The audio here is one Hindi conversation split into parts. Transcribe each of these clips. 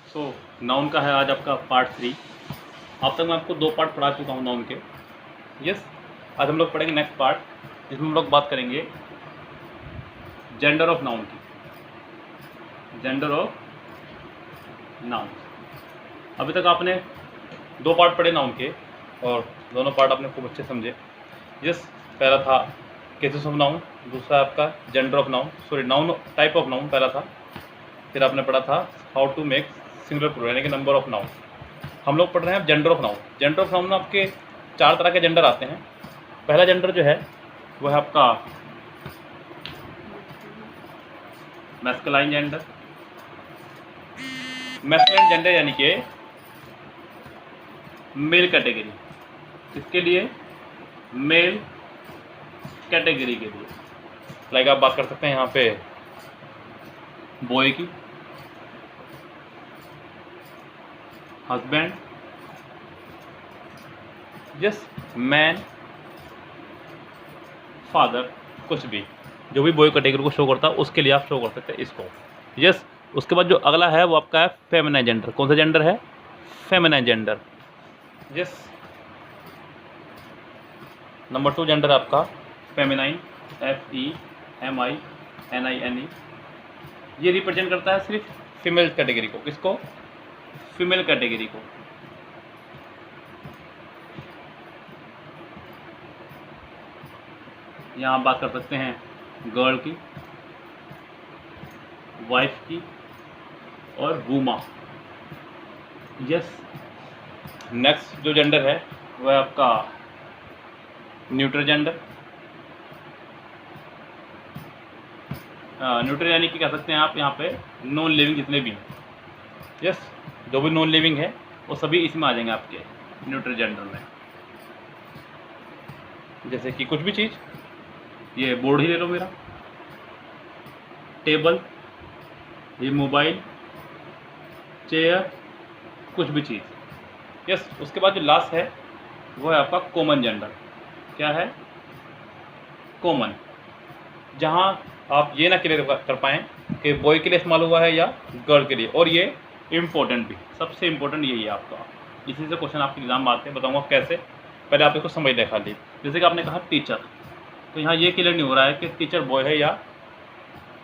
सो नाउन का है आज आपका पार्ट 3। अब तक मैं आपको 2 पार्ट पढ़ा चुका हूँ नाउन के। यस, आज हम लोग पढ़ेंगे नेक्स्ट पार्ट, जिसमें हम लोग बात करेंगे जेंडर ऑफ नाउन की। Gender of noun. अभी तक आपने 2 पार्ट पढ़े नाउन के और दोनों पार्ट आपने खूब अच्छे समझे। यस, पहला था केसेस ऑफ नाउन, दूसरा आपका gender of noun, sorry noun type of noun पहला था। फिर आपने पढ़ा था how to make singular plural यानी कि नंबर ऑफ नाउन। हम लोग पढ़ रहे हैं gender of noun. Gender of noun में आपके 4 तरह के जेंडर आते हैं। पहला जेंडर जो है वह है आपका मैस्कुलाइन जेंडर। मैस्कुलाइन जेंडर यानी कि मेल कैटेगरी। किसके लिए? मेल कैटेगरी के लिए। लाइक आप बात कर सकते हैं यहाँ पे बॉय की, हस्बैंड, यस, मैन, फादर, कुछ भी जो भी बॉय कैटेगरी को शो करता है उसके लिए आप शो कर सकते हैं इसको। यस, उसके बाद जो अगला है वो आपका है फेमिनाइन जेंडर। कौन सा जेंडर है? Feminine gender. Yes, number 2 gender आपका फेमिनाइन, FEMININE। ये रिप्रेजेंट करता है सिर्फ फीमेल कैटेगरी को। किसको? फीमेल कैटेगरी को। यहाँ बात कर सकते हैं गर्ल की, वाइफ की और वूमा। यस, नेक्स्ट जो जेंडर है वह आपका न्यूट्रल जेंडर। न्यूट्रल यानी कि कह सकते हैं आप यहाँ पे नॉन लिविंग जितने भी हैं। यस, जो भी नॉन लिविंग है वो सभी इसमें आ जाएंगे आपके न्यूट्रल जेंडर में। जैसे कि कुछ भी चीज़, ये बोर्ड ही ले लो मेरा, टेबल, ये मोबाइल, चेयर, कुछ भी चीज़। यस, उसके बाद जो लास्ट है वो है आपका कॉमन जेंडर। क्या है? कॉमन, जहाँ आप ये ना क्लियर कर पाएँ कि बॉय के लिए इस्तेमाल हुआ है या गर्ल के लिए। और ये इम्पोर्टेंट भी, सबसे इम्पोर्टेंट यही है आपका। इसी से क्वेश्चन आपके एग्जाम में आते हैं, बताऊँगा कैसे। पहले आप इसको समझ लें खाली। जैसे कि आपने कहा टीचर, तो यहाँ ये क्लियर नहीं हो रहा है कि टीचर बॉय है या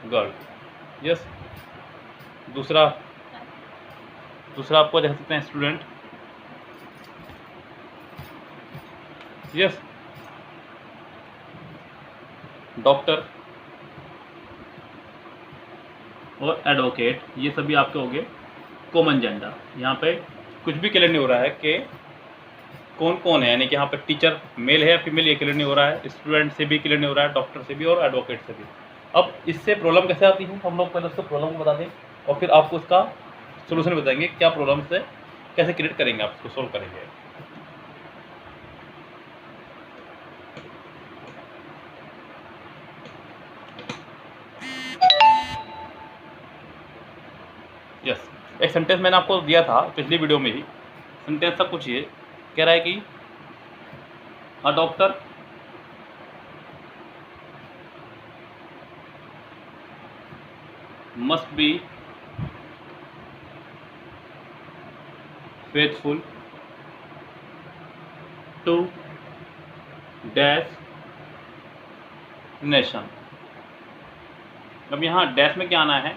गर्ल। यस, दूसरा आपको देख सकते हैं स्टूडेंट। यस, डॉक्टर और एडवोकेट, ये सभी आपके हो गए कॉमन जेंडर। यहाँ पे कुछ भी क्लियर नहीं हो रहा है कि कौन कौन है, यानी कि यहाँ पे टीचर मेल है या फीमेल, ये क्लियर नहीं हो रहा है। स्टूडेंट से भी क्लियर नहीं हो रहा है, डॉक्टर से भी और एडवोकेट से भी। अब इससे प्रॉब्लम कैसे आती है, हम लोग पहले उसको प्रॉब्लम को बता दें और फिर आपको उसका सोल्यूशन बताएंगे क्या प्रॉब्लम से कैसे क्रिएट करेंगे, आप उसको सोल्व करेंगे। यस, एक सेंटेंस मैंने आपको दिया था पिछली वीडियो में ही। सेंटेंस सब कुछ ये कह रहा है कि a doctor must be faithful to dash nation। अब यहाँ डैश में क्या आना है,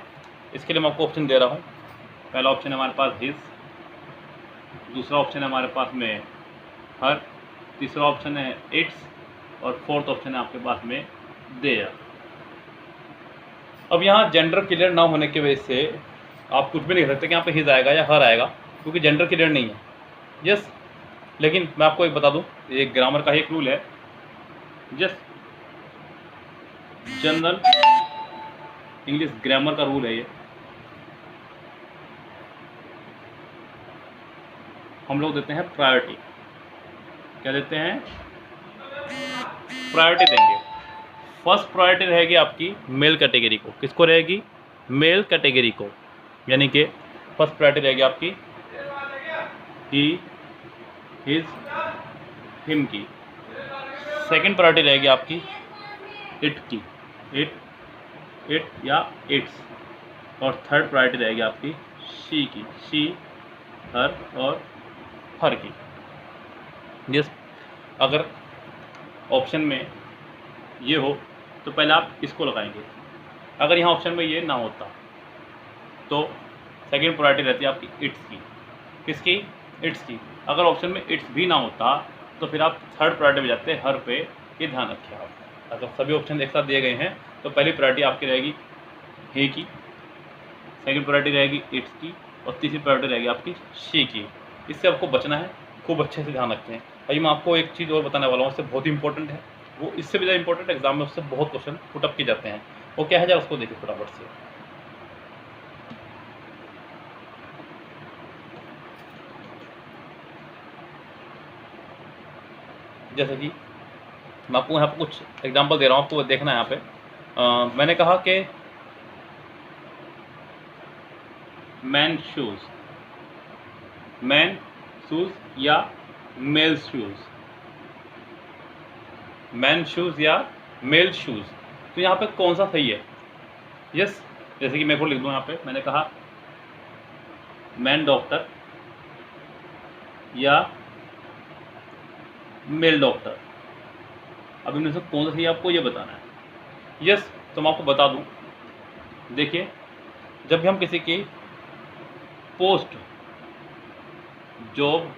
इसके लिए मैं आपको ऑप्शन दे रहा हूँ। पहला ऑप्शन है हमारे पास हिज, दूसरा ऑप्शन है हमारे पास में हर, तीसरा ऑप्शन है इट्स और फोर्थ ऑप्शन है आपके पास में देयर। अब यहाँ जेंडर क्लियर ना होने की वजह से आप कुछ भी नहीं कह सकते कि यहाँ पे हिज आएगा या हर आएगा, क्योंकि जेंडर क्लियर नहीं है। यस, लेकिन मैं आपको एक बता दूँ, ये ग्रामर का ही एक रूल है। यस, जनरल इंग्लिश ग्रामर का रूल है ये। हम लोग देते हैं प्रायोरिटी। क्या देते हैं? प्रायोरिटी देंगे। फर्स्ट प्रायोरिटी रहेगी आपकी मेल कैटेगरी को। किसको रहेगी? मेल कैटेगरी को, यानी कि फर्स्ट प्रायोरिटी रहेगी आपकी ही, हिज, हिम की। सेकंड प्रायोरिटी रहेगी आपकी इट की, इट या इट्स। और थर्ड प्रायोरिटी रहेगी आपकी शी की, शी, हर और हर की। यस, अगर ऑप्शन में ये हो तो पहले आप इसको लगाएंगे। अगर यहाँ ऑप्शन में ये ना होता तो सेकंड प्रायोरिटी रहती है आपकी इट्स की। किसकी? इट्स की। अगर ऑप्शन में इट्स भी ना होता तो फिर आप थर्ड प्रायोरिटी में जाते हर पे। ये ध्यान रखिए आप। अगर सभी ऑप्शन एक साथ दिए गए हैं तो पहली प्रायोरिटी आपकी रहेगी हे की, सेकंड प्रायोरिटी रहेगी इट्स की और तीसरी प्रायोरिटी रहेगी आपकी शी की। इससे आपको बचना है, खूब अच्छे से ध्यान रखते हैं। भाई मैं आपको एक चीज़ और बताने वाला हूँ, उससे बहुत ही इंपॉर्टेंट है, वो इससे भी ज़्यादा इंपॉर्टेंट एग्जाम में उससे बहुत क्वेश्चन पुटअप किए जाते हैं। वो क्या है जरा उसको देखिए फटाफट से। जैसे कि मैं आपको यहाँ पर कुछ एग्जाम्पल दे रहा हूँ, आपको देखना है यहाँ पे। मैंने कहा कि मैन शूज़, मैन शूज़ या मेल शूज़, मैन शूज़ या मेल शूज़, तो यहाँ पे कौन सा सही है? यस, जैसे कि मैं को लिख दूँ यहाँ पे, मैंने कहा मैन डॉक्टर या मेल डॉक्टर, अब इनमें से कौन सा सही है आपको ये बताना है। यस, तो मैं आपको बता दूँ, देखिए जब भी हम किसी की post job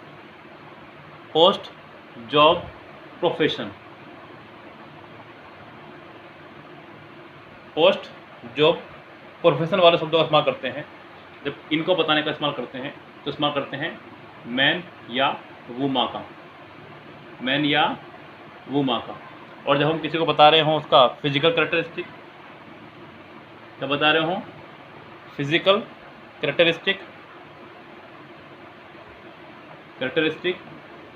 profession, post job profession वाले शब्दों का इस्तेमाल करते हैं, जब इनको बताने का इस्तेमाल करते हैं तो इस्तेमाल करते हैं मैन या वुमा का, मैन या वुमा का। और जब हम किसी को बता रहे हों उसका फिजिकल कैरेक्टरिस्टिक, जब बता रहे हों फिजिकल कैरेक्टरिस्टिक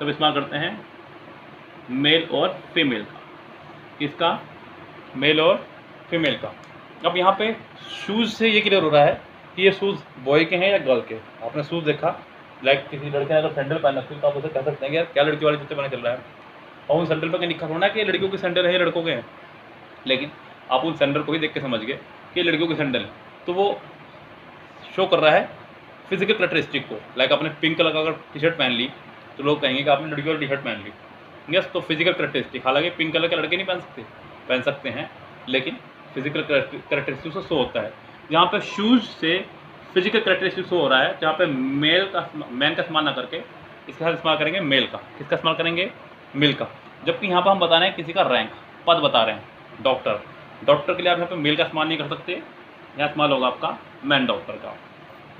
तब इस्तेमाल करते हैं मेल और फीमेल का। किसका? मेल और फीमेल का। अब यहाँ पे शूज़ से ये क्लियर हो रहा है कि ये शूज़ बॉय के हैं या गर्ल के। आपने शूज़ देखा, लाइक किसी लड़के ने अगर सैंडल पहन रखी तो आप उसे कह सकते हैं कि यार क्या लड़की वाले जूते पहने चल रहा है, और उन सैंडल पर कहीं लिखा होना कि ये लड़कियों के सैंडल है या लड़कों के हैं, लेकिन आप उन सैंडल को ही देख के समझ गए कि ये लड़कियों के सैंडल है, तो वो शो कर रहा है फिजिकल कैरेक्टरिस्टिक को। लाइक आपने पिंक कलर का अगर टी शर्ट पहन ली तो लोग कहेंगे कि आपने लड़की वाली टी शर्ट पहन ली। यस, तो फिजिकल कैरेक्टरिस्टिक, हालांकि पिंक कलर के लड़के नहीं पहन सकते हैं, लेकिन फिजिकल कैरेक्टरिस्टिक से शो होता है। जहाँ पे शूज़ से फिजिकल कैरेक्टरिस्टिक शो हो रहा है, जहाँ पे मैन का इस्तेमाल ना करके इसके साथ इस्तेमाल करेंगे मेल का। किसका इस्तेमाल करेंगे? मेल का। जबकि यहाँ पर हम बता रहे हैं किसी का रैंक, पद बता रहे हैं, डॉक्टर के लिए आप यहाँ पे मेल का इस्तेमाल नहीं कर सकते, यहाँ इस्तेमाल होगा आपका मैन डॉक्टर का।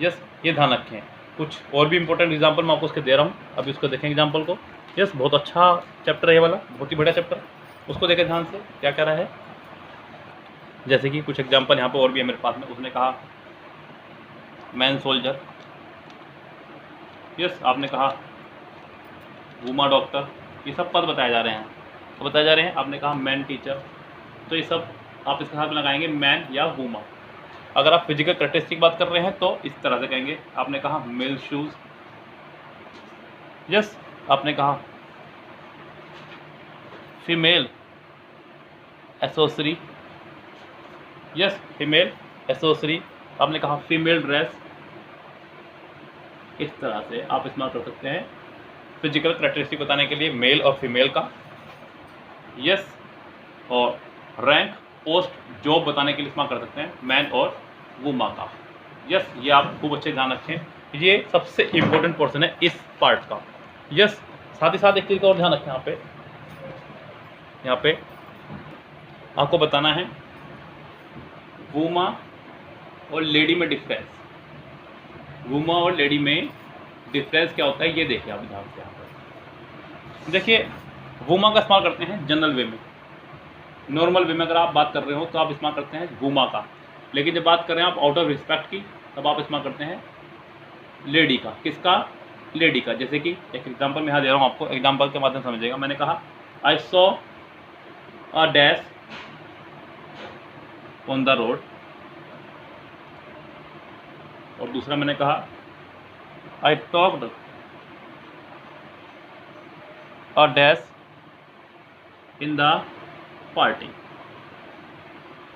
यस, ये ध्यान रखें। कुछ और भी इंपॉर्टेंट एग्जांपल मैं आपको उसके दे रहा हूँ, अभी उसको देखें एग्जांपल को। यस, बहुत अच्छा चैप्टर है ये वाला, बहुत ही बढ़िया चैप्टर, उसको देखें ध्यान से क्या कह रहा है। जैसे कि कुछ एग्जांपल यहाँ पर और भी है मेरे पास में। उसने कहा मैन सोल्जर, यस, आपने कहा वुमा डॉक्टर, ये सब पद बताए जा रहे हैं, तो बताए जा रहे हैं। आपने कहा मैन टीचर, तो ये सब आप इसके साथ लगाएंगे मैन या वुमा। अगर आप फिजिकल कैरेक्टरिस्टिक बात कर रहे हैं तो इस तरह से कहेंगे। आपने कहा मेल शूज़, यस, आपने कहा फीमेल एसोसरी, यस, फीमेल एसोसरी, आपने कहा फीमेल ड्रेस। इस तरह से आप इस्तेमाल कर सकते हैं फिजिकल कैरेक्टरिस्टिक बताने के लिए मेल और फीमेल का। यस, और रैंक पोस्ट जॉब बताने के लिए इस्तेमाल कर सकते हैं मैन और वुमा का। यस, ये आप खूब अच्छे ध्यान रखें, ये सबसे इम्पोर्टेंट पोर्शन है इस पार्ट का। यस, साथ ही साथ एक चीज़ का और ध्यान रखें, यहाँ पे आपको बताना है वुमा और लेडी में डिफरेंस। वुमा और लेडी में डिफरेंस क्या होता है ये देखिए आप ध्यान से। यहाँ पर देखिए, वुमा का इस्तेमाल करते हैं जनरल वे में, नॉर्मल वे में अगर आप बात कर रहे हो तो आप इस्तेमाल करते हैं वुमा का, लेकिन जब बात कर रहे हैं आप आउट ऑफ रिस्पेक्ट की तब आप इस्तेमाल करते हैं लेडी का। किसका? लेडी का। जैसे कि एक एग्जांपल मैं यहाँ दे रहा हूँ आपको, एग्जांपल के माध्यम से समझिएगा। मैंने कहा I saw a dash on the road, और दूसरा मैंने कहा I talked a dash in the party.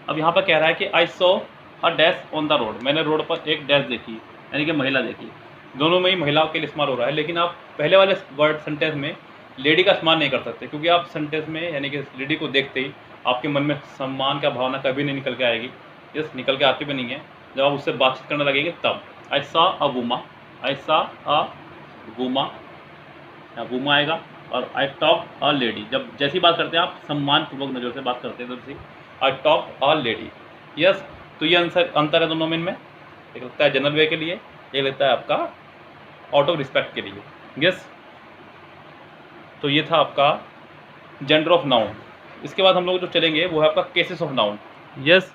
अब यहाँ पर कह रहा है कि I saw a dash on the road, मैंने रोड पर एक डैश देखी। यानी कि महिला देखिए, दोनों में ही महिलाओं के लिए इस्तेमाल हो रहा है, लेकिन आप पहले वाले वर्ड सेंटेंस में लेडी का इस्तेमाल नहीं कर सकते, क्योंकि आप सेंटेंस में यानी कि लेडी को देखते ही आपके मन में सम्मान का भावना कभी नहीं निकल के आएगी। यस, निकल के आती भी नहीं है। जब आप उससे बातचीत करने लगेंगे तब I saw a Uma, I saw a Uma, Uma आएगा। और आई टॉक अ लेडी, जब जैसी बात करते हैं आप सम्मानपूर्वक नज़र से बात करते हैं तो I talk a lady. Yes, तो ये अंतर है दोनों में इनमें। एक लगता है जनरल वे के लिए, एक लगता है आपका आउट ऑफ रिस्पेक्ट के लिए। यस, तो ये था आपका जेंडर ऑफ नाउन। इसके बाद हम लोग जो चलेंगे वो है आपका केसेस ऑफ नाउन। यस,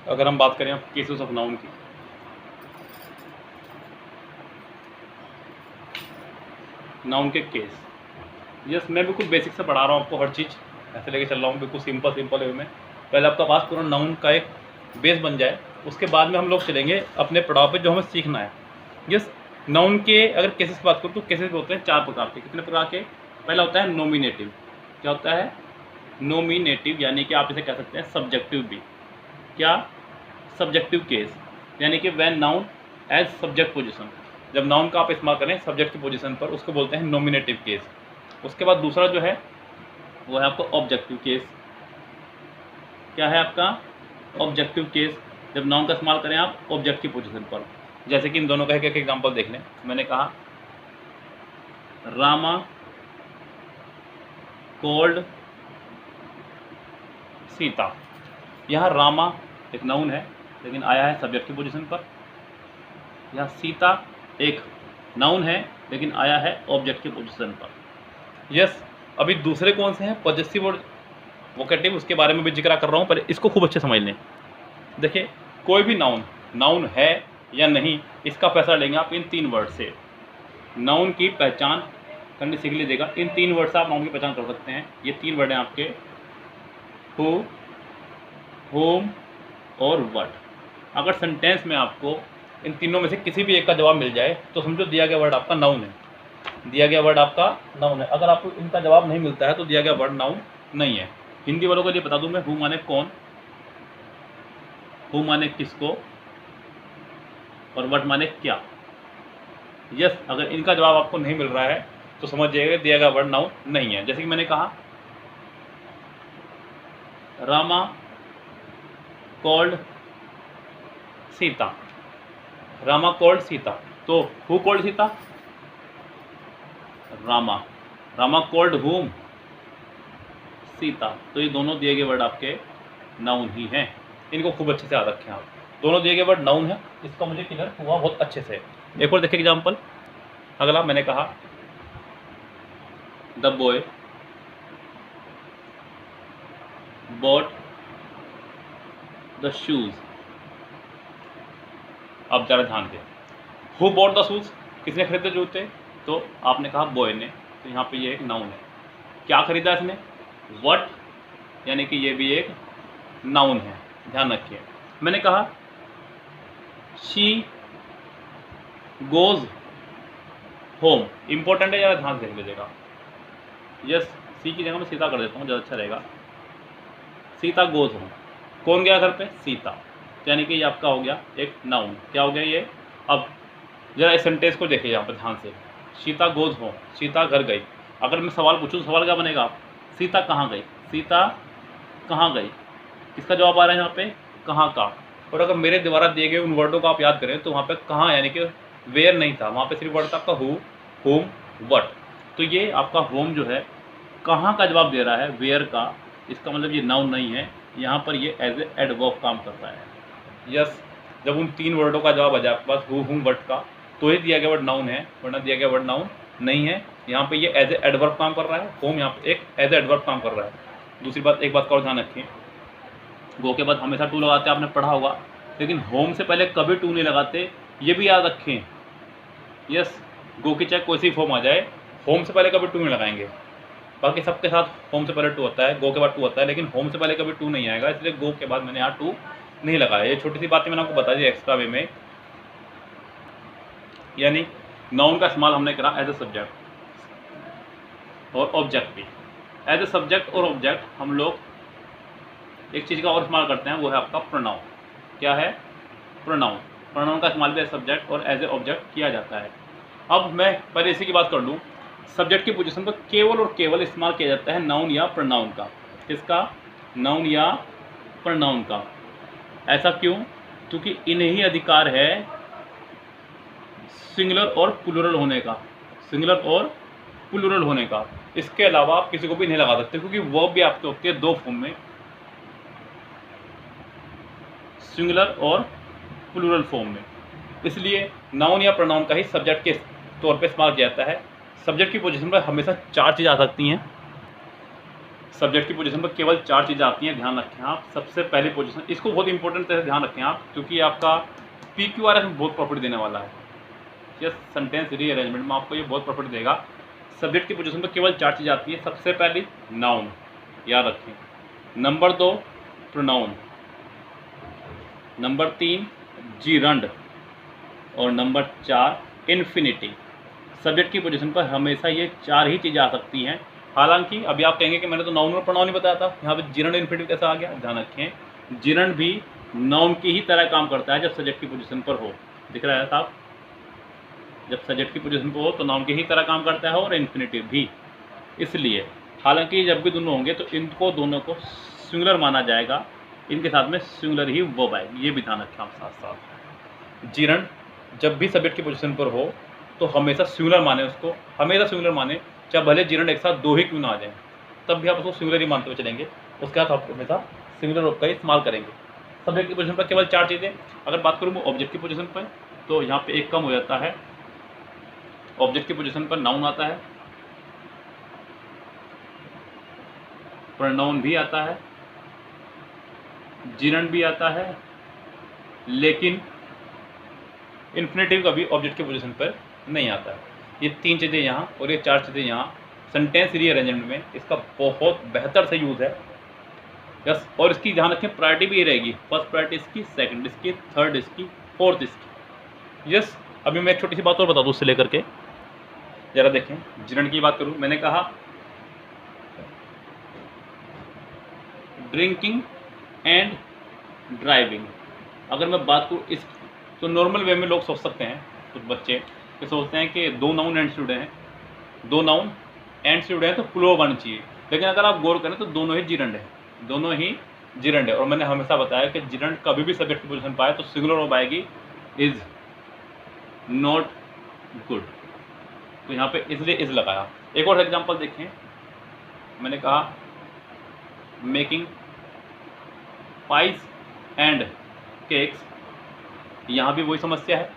अगर हम बात करें केसेस ऑफ नाउन की, नाउन के केस। यस, मैं बिल्कुल बेसिक से पढ़ा रहा हूँ आपको, हर चीज़ ऐसे लेके चल रहा हूँ बिल्कुल सिंपल वे में। पहले आपका पास पूरा नाउन का एक बेस बन जाए, उसके बाद में हम लोग चलेंगे अपने पड़ाव पे जो हमें सीखना है। यस, नाउन के अगर केसेस की बात करूँ तो केसेस होते हैं 4 प्रकार के। कितने प्रकार के? पहला होता है नोमिनेटिव। क्या होता है? नोमिनेटिव, यानी कि आप इसे कह सकते हैं सब्जेक्टिव भी। क्या? सब्जेक्टिव केस, यानी कि when noun as subject position, जब नाउन का आप इस्तेमाल करें सब्जेक्ट की पोजीशन पर, उसको बोलते हैं नोमिनेटिव केस। उसके बाद दूसरा जो है वो है आपका ऑब्जेक्टिव केस। क्या है आपका? ऑब्जेक्टिव केस, जब नाउन का इस्तेमाल करें आप ऑब्जेक्ट की पोजीशन पर। जैसे कि इन दोनों का एक एग्जांपल देख लें। मैंने कहा रामा कॉल्ड सीता। यहाँ रामा एक नाउन है लेकिन आया है सब्जेक्ट की पोजीशन पर। यहाँ सीता एक नाउन है लेकिन आया है ऑब्जेक्ट की पोजीशन पर। यस, अभी दूसरे कौन से हैं? पॉजेसिव और वोकेटिव, उसके बारे में भी जिक्र कर रहा हूँ, पर इसको खूब अच्छे समझ लें। देखिए, कोई भी नाउन है या नहीं, इसका फैसला लेंगे आप इन 3 वर्ड से। नाउन की पहचान करनी सीख लीजिएगा। इन 3 वर्ड से आप नाउन की पहचान कर सकते हैं। ये 3 वर्ड हैं आपके, हु, होम और व्हाट। अगर सेंटेंस में आपको इन तीनों में से किसी भी एक का जवाब मिल जाए तो समझो दिया गया वर्ड आपका नाउन है। दिया गया वर्ड आपका नाउन है। अगर आपको इनका जवाब नहीं मिलता है तो दिया गया वर्ड नाउन नहीं है। हिंदी वालों के लिए बता दूं मैं, हु माने कौन, हु माने किसको, और व्हाट माने क्या। यस, अगर इनका जवाब आपको नहीं मिल रहा है तो समझ जाइएगा दिया गया वर्ड नाउन नहीं है। जैसे कि मैंने कहा रामा कॉल्ड सीता, रामा कॉल्ड सीता, तो who called Sita? Rama. Rama called हुम? सीता। तो ये दोनों दिए गए वर्ड आपके नाउन ही हैं। इनको खूब अच्छे से याद रखें आप। दोनों दिए गए वर्ड नाउन है, इसका मुझे क्लियर हुआ बहुत अच्छे से। एक और देखिए एग्जाम्पल। अगला मैंने कहा the boy bought the shoes. अब जरा ध्यान दें, हु बॉट द शूज, किसने खरीदे जूते? तो आपने कहा बॉय ने, तो यहाँ पे ये एक नाउन है। क्या खरीदा इसने? व्हाट, यानी कि ये भी एक नाउन है, ध्यान रखिए। मैंने कहा शी गोज होम, इंपॉर्टेंट है, ज़रा ध्यान से देख लीजिएगा। यस, सी की जगह मैं सीता कर देता हूँ, ज़्यादा अच्छा रहेगा। सीता गोज होम, कौन गया घर पे? सीता, यानी कि ये आपका हो गया एक नाउन। क्या हो गया ये? अब जरा इस सेंटेंस को देखिए यहाँ पर ध्यान से। सीता गोज होम, सीता घर गई। अगर मैं सवाल पूछूँ तो सवाल क्या बनेगा? सीता कहाँ गई? सीता कहाँ गई? किसका जवाब आ रहा है यहाँ पे? कहाँ का। और अगर मेरे द्वारा दिए गए उन वर्डों को आप याद करें तो वहाँ पे कहाँ यानी कि वेयर नहीं था, वहाँ पे सिर्फ वर्ड था आपका हु, होम, व्हाट। तो ये आपका होम जो है कहाँ का जवाब दे रहा है, वेयर का। इसका मतलब ये नाउन नहीं है, यहाँ पर ये एज ए एडवर्ब काम कर रहा है। यस, जब उन 3 वर्डों का जवाब आ जाए आपके पास, हु, हुम, व्हाट का, तो ही दिया गया वर्ड नाउन है, वरना दिया गया वर्ड नाउन नहीं है। यहाँ पे ये एज ए एडवर्ब काम कर रहा है, होम यहाँ पे एक एज ए एडवर्ब काम कर रहा है। दूसरी बात, एक बात का और ध्यान रखें, गो के बाद हमेशा टू लगाते हैं, आपने पढ़ा होगा, लेकिन होम से पहले कभी टू नहीं लगाते, ये भी याद रखें। यस, गो की चाहे कोई सी फॉर्म आ जाए, होम से पहले कभी टू नहीं लगाएंगे। बाकी सबके साथ होम से पहले टू होता है, गो के बाद टू होता है, लेकिन होम से पहले कभी टू नहीं आएगा, इसलिए गो के बाद मैंने यहाँ टू नहीं लगाया। ये छोटी सी बातें मैंने आपको बता दी एक्स्ट्रा वे में। यानी नाउन का इस्तेमाल हमने करा एज ए सब्जेक्ट और ऑब्जेक्ट भी। एज ए सब्जेक्ट और ऑब्जेक्ट हम लोग एक चीज़ का और इस्तेमाल करते हैं, वो है आपका प्रोनाउन। क्या है? प्रोनाउन। प्रोनाउन का इस्तेमाल भी एज सब्जेक्ट और एज ए ऑब्जेक्ट किया जाता है। अब मैं पहले इसी की बात कर लूँ। सब्जेक्ट की पोजीशन पर केवल और केवल इस्तेमाल किया जाता है नाउन या प्रोनाउन का। किसका? नाउन या प्रोनाउन का। ऐसा क्यों? क्योंकि इन्हीं अधिकार है सिंगुलर और प्लूरल होने का, सिंगुलर और प्लूरल होने का। इसके अलावा आप किसी को भी नहीं लगा सकते, क्योंकि वर्ब भी आपके होते हैं दो फॉर्म में, सिंगुलर और प्लूरल फॉर्म में। इसलिए नाउन या प्रोनाउन का ही सब्जेक्ट के तौर पे इस्तेमाल किया जाता है। सब्जेक्ट की पोजीशन पर हमेशा 4 चीज़ें आ सकती हैं। सब्जेक्ट की पोजीशन पर केवल 4 चीज़ें आती हैं, ध्यान रखें आप। सबसे पहली पोजीशन, इसको बहुत इंपॉर्टेंट तरह से ध्यान रखें आप, क्योंकि आपका PQRS में बहुत प्रॉपर्टी देने वाला है। यस, सेंटेंस रीअरेंजमेंट में आपको ये बहुत प्रॉपर्टी देगा। सब्जेक्ट की पोजीशन पर केवल 4 चीज़ें आती हैं। सबसे पहली नाउन, याद रखें। नंबर 2 प्रोनाउन, नंबर 3 जीरंड, और नंबर 4 इन्फिनिटी। सब्जेक्ट की पोजीशन पर हमेशा ये 4 ही चीज़ें आ सकती हैं। हालांकि अभी आप कहेंगे कि मैंने तो नाउन और प्रोनाउन ही बताया था, यहाँ पे जीरंड इन्फिनिटी कैसा आ गया? ध्यान रखें, जीरंड भी नाउन की ही तरह काम करता है जब सब्जेक्ट की पोजीशन पर हो। दिख रहा है साहब? जब सब्जेक्ट की पोजीशन पर हो तो नाउन की ही तरह काम करता है, और इन्फिनिटिव भी। इसलिए हालांकि जब भी दोनों होंगे तो इनको दोनों को सिंगुलर माना जाएगा, इनके साथ में सिंगुलर ही वर्ब आएगी, ये भी ध्यान रखें आप साथ साथ। जीरंड जब भी सब्जेक्ट की पोजीशन पर हो तो हमेशा सिंगुलर माने उसको, हमेशा सिंगुलर माने, चाहे भले जीरंड एक साथ 2 ही क्यों ना आ जाए, तब भी आप उसको सिंगुलर ही मानते हुए चलेंगे। उसके साथ आप हमेशा सिंगुलर वर्ब का ही इस्तेमाल करेंगे। सब्जेक्ट की पोजीशन पर केवल 4 चीज़ें। अगर बात करूँ ऑब्जेक्ट की पोजीशन पर, तो यहाँ पे एक कम हो जाता है। ऑब्जेक्ट की पोजीशन पर नाउन आता है, प्रोनाउन भी आता है, जीरंड भी आता है, लेकिन इन्फिनेटिव कभी ऑब्जेक्ट की पोजीशन पर नहीं आता है। ये 3 चीज़ें यहाँ और ये 4 चीज़ें यहाँ। सेंटेंस रीअरेंजमेंट में इसका बहुत बेहतर से यूज़ है। यस, और इसकी ध्यान रखें प्रायोरिटी भी ये रहेगी, फर्स्ट प्रायोरिटी इसकी, सेकंड इसकी, थर्ड इसकी, फोर्थ इसकी। यस, अभी मैं एक छोटी सी बात और बता दूँ उससे लेकर के, जरा देखें। जीरंड की बात करूँ, मैंने कहा ड्रिंकिंग एंड ड्राइविंग। अगर मैं बात करूँ इस, तो नॉर्मल वे में लोग सोच सकते हैं, कुछ बच्चे कि सोचते हैं कि 2 नाउन एंड स्टूडेंट हैं, 2 नाउन एंड स्टूडेंट हैं तो प्लूरल बनना चाहिए। लेकिन अगर आप गौर करें तो दोनों ही जीरंड है, दोनों ही जीरंड है। और मैंने हमेशा बताया कि जीरंड कभी भी सब्जेक्ट की पोजीशन पाए तो सिंगुलर वर्ब आएगी, इज नॉट गुड। तो यहाँ पे इसलिए इज लगाया। एक और एग्जांपल देखें, मैंने कहा मेकिंग पाइज एंड केक्स। यहाँ भी वही समस्या है।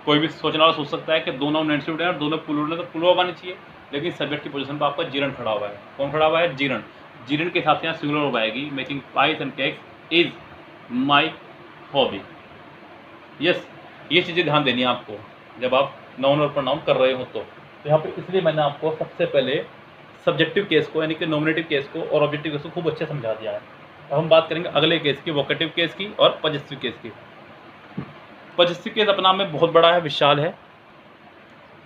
कोई भी सोचने वाला सोच सकता है कि 2 नाउन एंड स्टूडेंट है और दोनों प्लूरल है तो प्लूरल आनी चाहिए, लेकिन सब्जेक्ट की पोजीशन पर आपका जीरंड खड़ा हुआ है। कौन खड़ा हुआ है? जीरंड। जीरंड के हिसाब से यहाँ सिंगुलर वर्ब आएगी, making pies and cakes is my hobby. Yes, ये चीज़ें ध्यान देनी है आपको जब आप नाउन और प्रोनाउन कर रहे हो। तो यहाँ पे इसलिए मैंने आपको सबसे पहले सब्जेक्टिव केस को, यानी कि नॉमिनेटिव केस को और ऑब्जेक्टिव केस को खूब अच्छे समझा दिया है। अब हम बात करेंगे अगले केस की, वोकेटिव केस की और पजेसिव केस की। पजेसिव केस अपना में बहुत बड़ा है, विशाल है।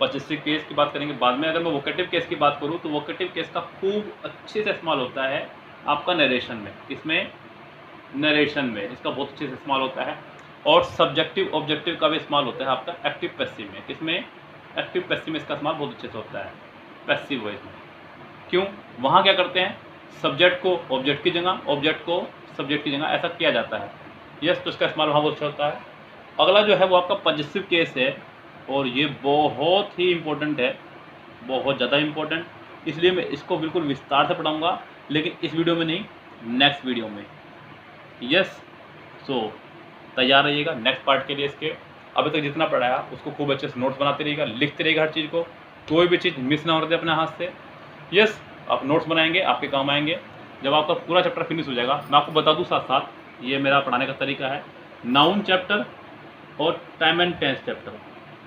पजेसिव केस की बात करेंगे बाद में। अगर मैं वोकेटिव केस की बात करूँ तो वोकेटिव केस का खूब अच्छे से इस्तेमाल होता है आपका नरेशन में। इसमें नरेशन में इसका बहुत अच्छे से इस्तेमाल होता है। और सब्जेक्टिव ऑब्जेक्टिव का भी इस्तेमाल होता है आपका एक्टिव पैसिव में। इसमें एक्टिव पैसिव में इसका इस्तेमाल बहुत अच्छे से होता है, पैसिव वॉइस में। क्यों? वहाँ क्या करते हैं, सब्जेक्ट को ऑब्जेक्ट की जगह, ऑब्जेक्ट को सब्जेक्ट की जगह, ऐसा किया जाता है। यस, तो इसका इस्तेमाल वहाँ बहुत अच्छा होता है। अगला जो है वो आपका पजेसिव केस है, और ये बहुत ही इम्पोर्टेंट है, बहुत ज़्यादा इम्पोर्टेंट। इसलिए मैं इसको बिल्कुल विस्तार से पढ़ाऊँगा, लेकिन इस वीडियो में नहीं, नेक्स्ट वीडियो में। यस, सो तैयार रहिएगा नेक्स्ट पार्ट के लिए। इसके अभी तक जितना पढ़ाया उसको खूब अच्छे से नोट्स बनाते रहिएगा, लिखते रहिएगा हर चीज़ को, कोई भी चीज़ मिस ना होने दें अपने हाथ से। यस, आप नोट्स बनाएंगे, आपके काम आएंगे। जब आपका पूरा चैप्टर फिनिश हो जाएगा, मैं आपको बता दूं साथ साथ, ये मेरा पढ़ाने का तरीका है। नाउन चैप्टर और टाइम एंड टेंस चैप्टर,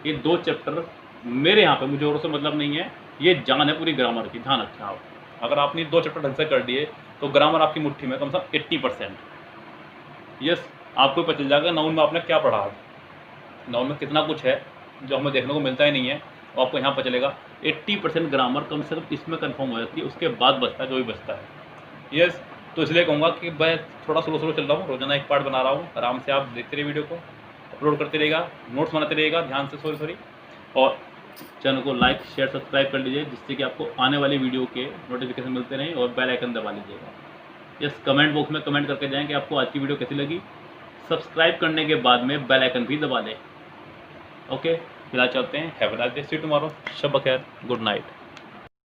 ये 2 चैप्टर मेरे यहाँ पे, मुझे और से मतलब नहीं है, ये जान है पूरी ग्रामर की। ध्यान रखें आप, अगर आपने 2 चैप्टर ढंग से कर दिए तो ग्रामर आपकी मुट्ठी में, कम से कम 80%। यस, आपको पता चल जाएगा नाउन में आपने क्या पढ़ा है, नाउन में कितना कुछ है जो हमें देखने को मिलता ही नहीं है, और आपको यहाँ पर चलेगा 80% ग्रामर कम से कम इसमें कंफर्म हो जाती है। उसके बाद बचता है जो भी बचता है। यस, तो इसलिए कहूँगा कि मैं थोड़ा स्लो चल रहा हूँ, रोजाना एक पार्ट बना रहा हूँ, आराम से आप देखते रहिए वीडियो को, अपलोड करते रहेगा, नोट्स बनाते रहेगा ध्यान से, सॉरी और चैनल को लाइक शेयर सब्सक्राइब कर लीजिए, जिससे कि आपको आने वाली वीडियो के नोटिफिकेशन मिलते रहें, और बेल आइकन दबा लीजिएगा। यस, कमेंट बॉक्स में कमेंट करके जाएं कि आपको आज की वीडियो कैसी लगी। सब्सक्राइब करने के बाद में बेल आइकन भी दबा दें। ओके, फिलहाल चलते हैं। Have a nice day, see you tomorrow. शब बखैर, गुड नाइट।